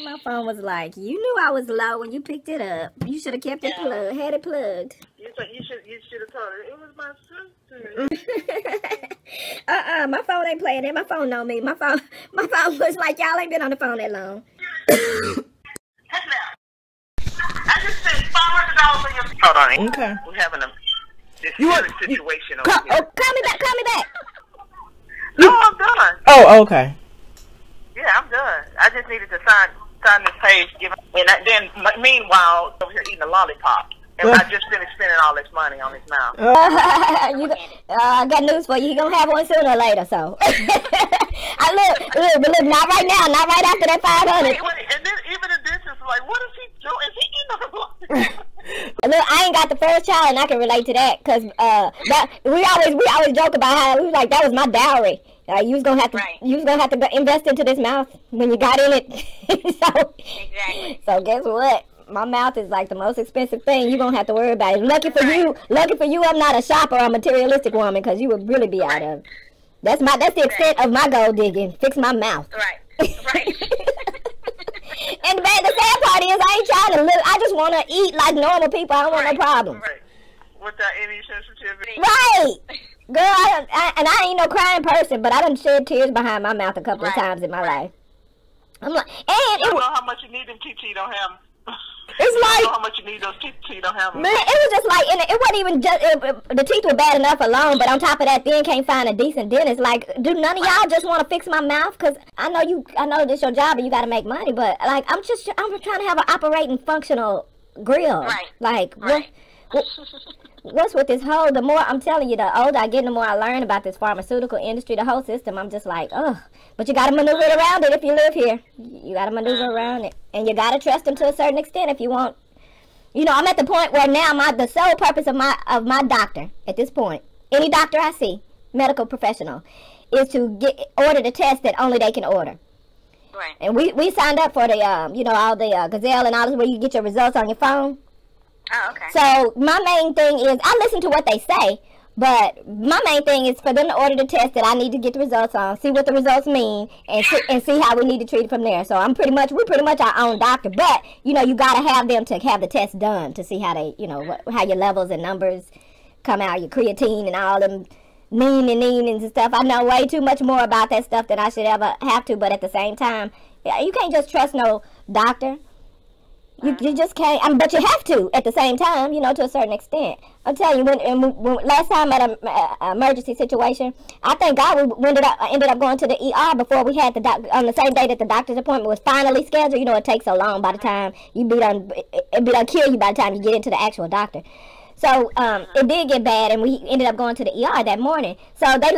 My phone was like, you knew I was low when you picked it up. You should have kept it plugged, had it plugged. You should have told her it was my sister. My phone ain't playing it. My phone know me. My phone was like, y'all ain't been on the phone that long. I just spent $500 on your. Hold on. Okay. We're having a situation over here. Oh, call me back. No, I'm done. Oh, okay. Yeah, I'm done. I just needed to sign this page. Then, meanwhile, over here eating a lollipop. And I just finished spending all this money on his mouth. I got news for you. He gonna have one sooner or later, so. Look, not right now. Not right after that 500. And then even the dentist was like, what is he doing? Is he eating a lollipop? Look, I ain't got the first child, and I can relate to that, cause we always joke about how we was like that was my dowry. You was gonna have to invest into this mouth when you got in it. Exactly. So guess what? My mouth is like the most expensive thing you're gonna have to worry about. Lucky for you, I'm not a shopper or a materialistic woman, because you would really be out of it. That's the extent of my gold digging. Fix my mouth. Right. And man, the sad part is I ain't trying to live. I just want to eat like normal people. I don't want no problems. Right. Without any sensitivity. Right. Girl, I ain't no crying person, but I done shed tears behind my mouth a couple of times in my life. I'm like, and I don't know how much you need them teeth you don't have them. It's like, I don't know how much you need those teeth you don't have them. Man, it was just like, and it wasn't even just, the teeth were bad enough alone, but on top of that, then can't find a decent dentist. Like, do none of y'all just want to fix my mouth? Because I know this your job and you got to make money, but like, I'm trying to have an operating functional grill. Right. Like, what's with this whole, the more, I'm telling you, the older I get, the more I learn about this pharmaceutical industry, the whole system, I'm just like, ugh. But you got to maneuver around it if you live here. You got to maneuver around it. And you got to trust them to a certain extent if you want. You know, I'm at the point where now the sole purpose of my doctor, at this point, any doctor I see, medical professional, is to order the test that only they can order. Right. And we signed up for the, all the Gazelle and all this where you get your results on your phone. Oh, okay. So my main thing is, I listen to what they say, but my main thing is for them to order the test that I need to get the results on, see what the results mean, and see how we need to treat it from there. So we're pretty much our own doctor, but you gotta have them to have the test done to see how they, how your levels and numbers come out, your creatine and all them meanings and stuff. I know way too much more about that stuff than I should ever have to, but at the same time, you can't just trust no doctor. You just can't, but you have to at the same time, to a certain extent. I'll tell you, when last time at an emergency situation, I thank God we ended up going to the ER before we had on the same day that the doctor's appointment was finally scheduled. It takes so long by the time it be done kill you by the time you get into the actual doctor. So it did get bad, and we ended up going to the ER that morning. So they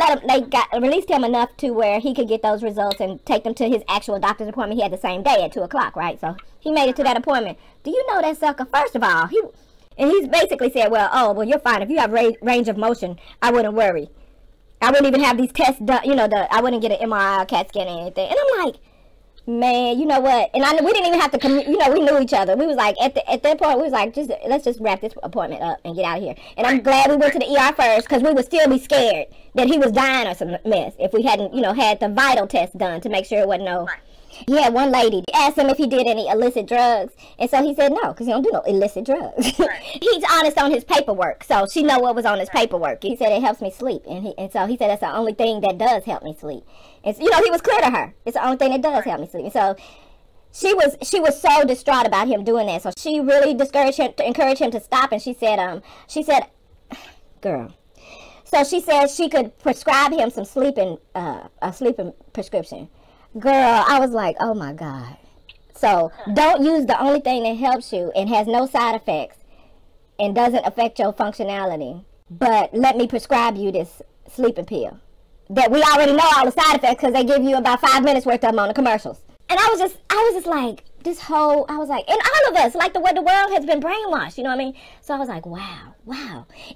released him enough to where he could get those results and take them to his actual doctor's appointment. He had the same day at 2 o'clock, right? So he made it to that appointment. Do you know that sucker? First of all, he's basically said, well, you're fine. If you have range of motion, I wouldn't worry. I wouldn't even have these tests done. I wouldn't get an MRI or CAT scan or anything. And I'm like, man, you know what? And we didn't even have to we knew each other. We was like, at that point, we was like, let's just wrap this appointment up and get out of here. And I'm glad we went to the ER first, because we would still be scared that he was dying or some mess if we hadn't, had the vital test done to make sure it wasn't no. Right. Yeah, one lady asked him if he did any illicit drugs, and so he said no, because he don't do no illicit drugs. Right. He's honest on his paperwork, so she know what was on his paperwork. He said it helps me sleep, and so he said that's the only thing that does help me sleep. And he was clear to her. It's the only thing that does help me sleep. And so she was so distraught about him doing that. So she really encouraged him to stop. And she said, girl. So she said she could prescribe him some a sleeping prescription. Girl, I was like, oh my God. So don't use the only thing that helps you and has no side effects and doesn't affect your functionality, but let me prescribe you this sleeping pill that we already know all the side effects, because they give you about 5 minutes worth of them on the commercials. And I was just like, I was like, and all of us, like the way the world has been brainwashed, you know what I mean? So I was like, wow.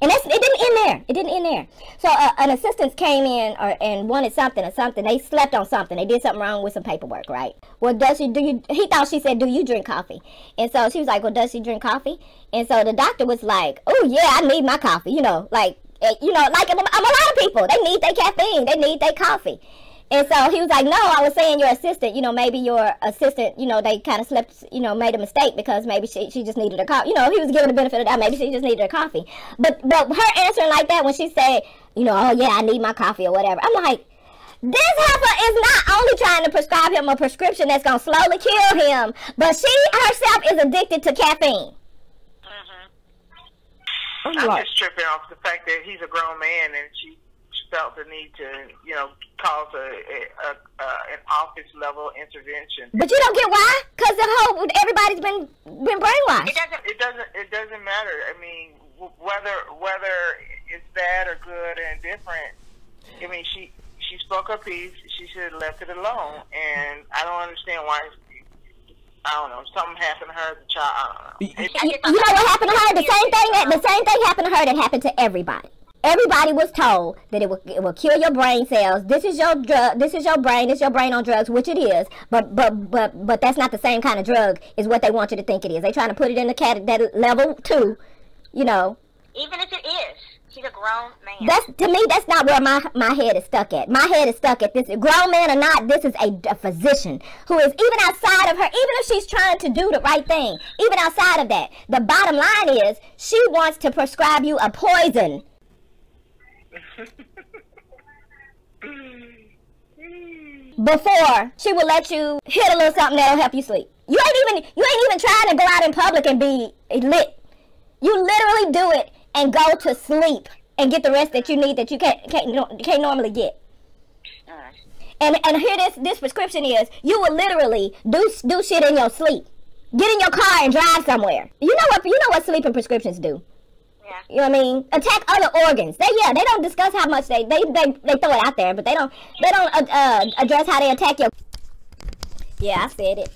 And it didn't end there. So an assistant came in and wanted something or something. They slept on something. They did something wrong with some paperwork, right? Well, he thought she said, do you drink coffee? And so she was like, well, does she drink coffee? And so the doctor was like, oh yeah, I need my coffee, like a lot of people, they need their caffeine, they need their coffee. And so he was like, no, I was saying your assistant, you know, maybe your assistant, you know, they kind of slept, you know, made a mistake because maybe she just needed a coffee. You know, he was giving the benefit of that. Maybe she just needed a coffee. But her answering like that when she said, you know, oh, yeah, I need my coffee or whatever. I'm like, this heifer is not only trying to prescribe him a prescription that's going to slowly kill him, but she herself is addicted to caffeine. I'm just tripping off the fact that he's a grown man and she felt the need to, you know, cause an office level intervention. But you don't get why? Because everybody's been brainwashed. It doesn't matter. I mean, whether it's bad or good and different. I mean, she spoke her piece. She should have left it alone. And I don't understand why. I don't know. Something happened to her as a child. I don't know. You know what happened to her? The same thing happened to her that happened to everybody. Everybody was told that it will kill your brain cells. This is your drug. This is your brain. This is your brain on drugs, which it is. But that's not the same kind of drug. Is what they want you to think it is. They're trying to put it in the that level 2. You know. Even if it is, he's a grown man. To me, that's not where my head is stuck at. My head is stuck at this. Grown man or not, this is a physician who is even outside of her. Even if she's trying to do the right thing, even outside of that, the bottom line is she wants to prescribe you a poison. Before she will let you hit a little something that'll help you sleep. You ain't even trying to go out in public and be lit. You literally do it and go to sleep and get the rest that you need that you can't normally get. And here this prescription is, you will literally do shit in your sleep. Get in your car and drive somewhere. You know what sleeping prescriptions do. Yeah. You know what I mean? Attack other organs. They don't discuss how much they throw it out there, but they don't address how they attack your. Yeah, I said it.